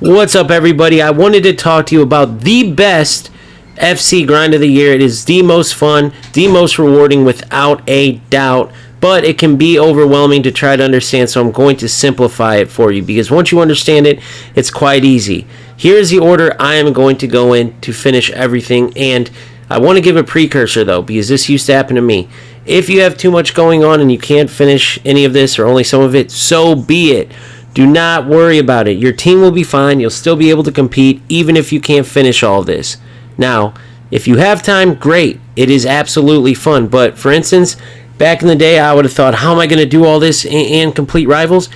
What's up, everybody? I wanted to talk to you about the best FC grind of the year. It is the most fun, the most rewarding without a doubt, but it can be overwhelming to try to understand, so I'm going to simplify it for you because once you understand it, it's quite easy. Here's the order I am going to go in to finish everything, and I want to give a precursor though because this used to happen to me. If you have too much going on and you can't finish any of this or only some of it, so be it. Do not worry about it. Your team will be fine. You'll still be able to compete even if you can't finish all of this. Now, if you have time, great. It is absolutely fun. But for instance, back in the day, I would have thought, how am I going to do all this and complete Rivals?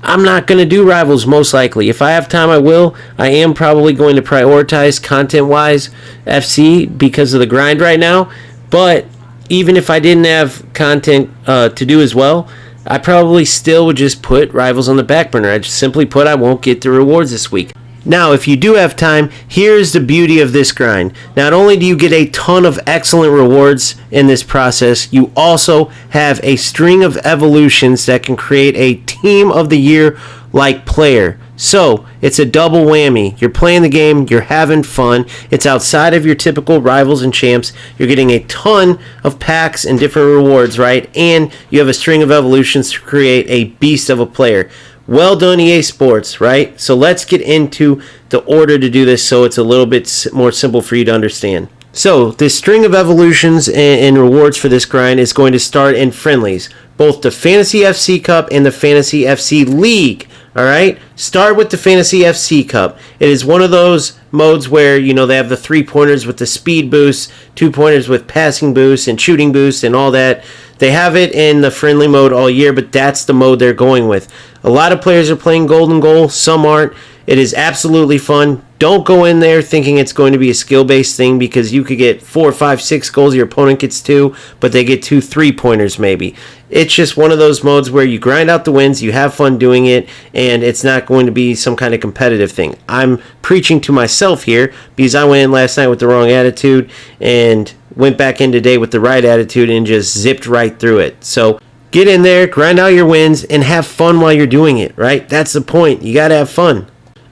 I'm not going to do Rivals most likely. If I have time, I will. I am probably going to prioritize content-wise FC because of the grind right now. But even if I didn't have content to do as well, I probably still would just put Rivals on the back burner. I just simply put I won't get the rewards this week. Now, if you do have time, here's the beauty of this grind. Not only do you get a ton of excellent rewards in this process, you also have a string of evolutions that can create a Team of the Year like player. So, it's a double whammy. You're playing the game, you're having fun, it's outside of your typical Rivals and Champs, you're getting a ton of packs and different rewards, right? And you have a string of evolutions to create a beast of a player. Well done, EA Sports, right? So let's get into the order to do this so it's a little bit more simple for you to understand. So, this string of evolutions and rewards for this grind is going to start in friendlies, both the Fantasy FC Cup and the Fantasy FC League. Alright, start with the Fantasy FC Cup. It is one of those modes where, they have the 3-pointers with the speed boost, 2-pointers with passing boost and shooting boost and all that. They have it in the friendly mode all year, but that's the mode they're going with. A lot of players are playing Golden Goal, some aren't. It is absolutely fun. Don't go in there thinking it's going to be a skill-based thing because you could get 4, 5, 6 goals, your opponent gets 2, but they get 2 3-pointers maybe. It's just one of those modes where you grind out the wins, you have fun doing it, and it's not going to be some kind of competitive thing. I'm preaching to myself here because I went in last night with the wrong attitude and went back in today with the right attitude and just zipped right through it. So get in there, grind out your wins, and have fun while you're doing it, right? That's the point. You got to have fun.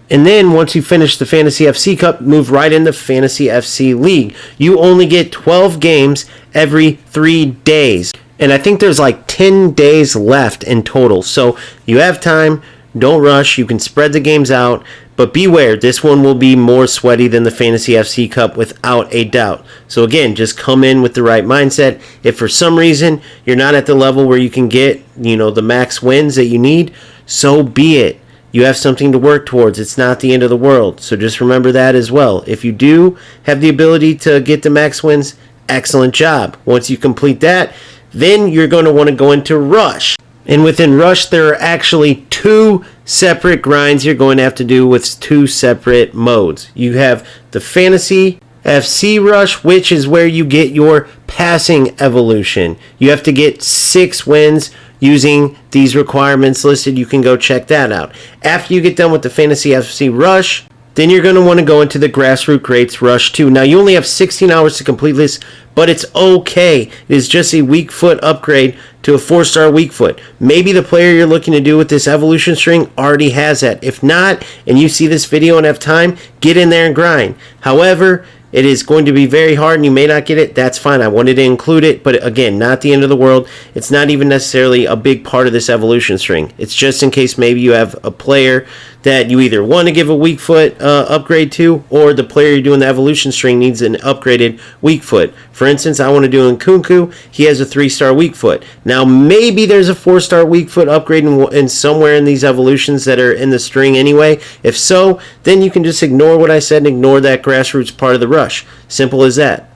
And then once you finish the Fantasy FC Cup, move right into Fantasy FC League. You only get 12 games every 3 days. And I think there's like 10 days left in total. So you have time. Don't rush. You can spread the games out. But beware, this one will be more sweaty than the Fantasy FC Cup without a doubt. So again, just come in with the right mindset. If for some reason you're not at the level where you can get, the max wins that you need, so be it. You have something to work towards. It's not the end of the world. So just remember that as well. If you do have the ability to get the max wins, excellent job. Once you complete that, then you're going to want to go into Rush. And within Rush, there are actually 2 separate grinds you're going to have to do with 2 separate modes. You have the Fantasy FC Rush, which is where you get your passing evolution. You have to get 6 wins using these requirements listed. You can go check that out. After you get done with the Fantasy FC Rush, then you're going to want to go into the Grassroots Greats Rush 2. Now, you only have 16 hours to complete this, but it's okay. It is just a weak foot upgrade to a 4-star weak foot. Maybe the player you're looking to do with this evolution string already has that. If not, and you see this video and have time, get in there and grind. However, it is going to be very hard and you may not get it. That's fine. I wanted to include it, but again, not the end of the world. It's not even necessarily a big part of this evolution string. It's just in case maybe you have a player that you either want to give a weak foot upgrade to, or the player you're doing the evolution string needs an upgraded weak foot. For instance, I want to do Nkunku. He has a 3-star weak foot. Now, maybe there's a 4-star weak foot upgrade in somewhere in these evolutions that are in the string anyway. If so, then you can just ignore what I said and ignore that grassroots part of the rush. Simple as that.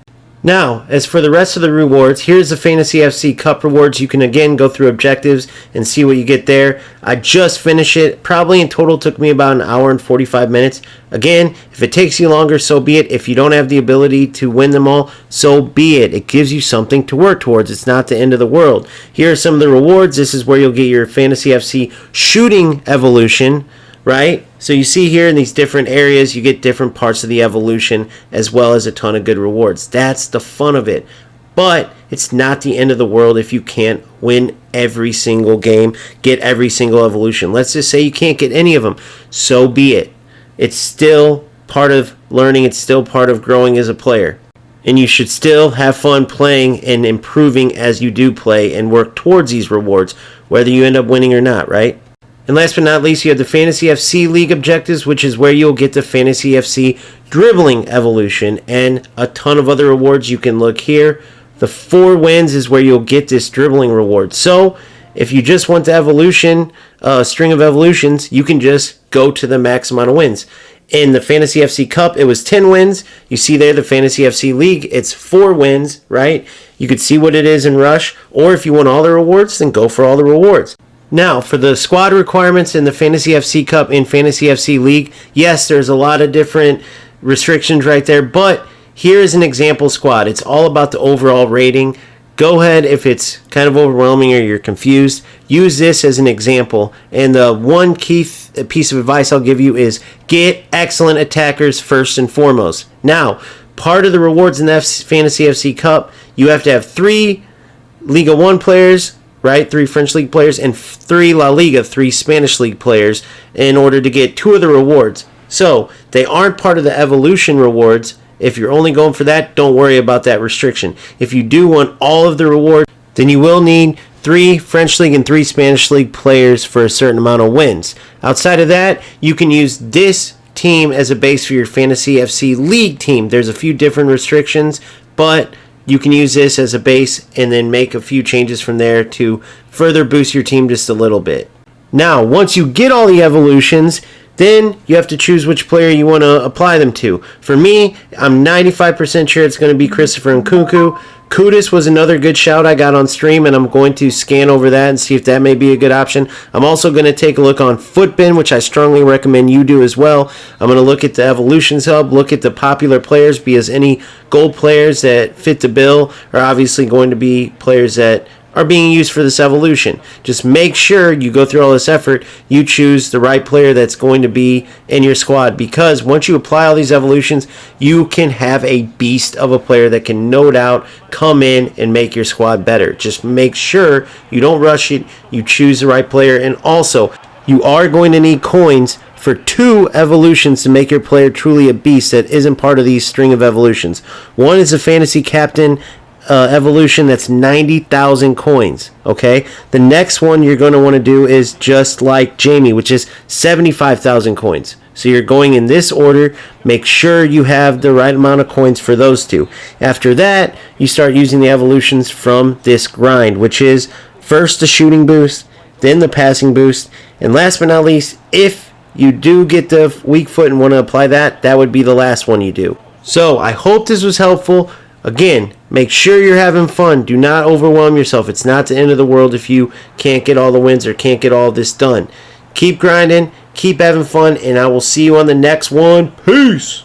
Now, as for the rest of the rewards, here's the Fantasy FC Cup rewards. You can again go through objectives and see what you get there. I just finished it. Probably in total took me about an hour and 45 minutes. Again, if it takes you longer, so be it. If you don't have the ability to win them all, so be it. It gives you something to work towards. It's not the end of the world. Here are some of the rewards. This is where you'll get your Fantasy FC shooting evolution, right? So you see here in these different areas, you get different parts of the evolution as well as a ton of good rewards. That's the fun of it. But it's not the end of the world if you can't win every single game, get every single evolution. Let's just say you can't get any of them. So be it. it's still part of learning. It's still part of growing as a player. And you should still have fun playing and improving as you do play and work towards these rewards, whether you end up winning or not, right? And last but not least, you have the Fantasy FC League objectives, which is where you'll get the Fantasy FC dribbling evolution and a ton of other rewards. You can look here. The 4 wins is where you'll get this dribbling reward. So if you just want the evolution, string of evolutions, you can just go to the max amount of wins. In the Fantasy FC Cup, it was 10 wins. You see there, the Fantasy FC League, it's 4 wins, right? You could see what it is in Rush. Or if you want all the rewards, then go for all the rewards. Now, for the squad requirements in the Fantasy FC Cup and Fantasy FC League, yes, there's a lot of different restrictions right there, but here is an example squad. It's all about the overall rating. Go ahead, if it's kind of overwhelming or you're confused, use this as an example. And the one key piece of advice I'll give you is get excellent attackers first and foremost. Now, part of the rewards in the Fantasy FC Cup, you have to have 3 Liga 1 players, right? 3 French League players, and 3 La Liga, 3 Spanish League players, in order to get 2 of the rewards. So, they aren't part of the evolution rewards. If you're only going for that, don't worry about that restriction. If you do want all of the rewards, then you will need 3 French League and 3 Spanish League players for a certain amount of wins. Outside of that, you can use this team as a base for your Fantasy FC League team. There's a few different restrictions, but you can use this as a base and then make a few changes from there to further boost your team just a little bit. Now, once you get all the evolutions, then you have to choose which player you want to apply them to. For me, I'm 95% sure it's going to be Christopher Nkunku. Kudus was another good shout I got on stream, and I'm going to scan over that and see if that may be a good option. I'm also going to take a look on Footbin, which I strongly recommend you do as well. I'm going to look at the Evolutions Hub, look at the popular players, because any gold players that fit the bill are obviously going to be players that are being used for this evolution. Just make sure you go through all this effort, you choose the right player that's going to be in your squad, because once you apply all these evolutions, you can have a beast of a player that can no doubt come in and make your squad better. Just make sure you don't rush it, you choose the right player, and also you are going to need coins for 2 evolutions to make your player truly a beast that isn't part of these string of evolutions. One is a fantasy captain evolution that's 90,000 coins. Okay, the next one you're going to want to do is just like Jamie, which is 75,000 coins. So you're going in this order. Make sure you have the right amount of coins for those 2. After that, you start using the evolutions from this grind, which is first the shooting boost, then the passing boost, and last but not least, if you do get the weak foot and want to apply that, that would be the last one you do. So I hope this was helpful. Again, make sure you're having fun. Do not overwhelm yourself. It's not the end of the world if you can't get all the wins or can't get all this done. Keep grinding, keep having fun, and I will see you on the next one. Peace!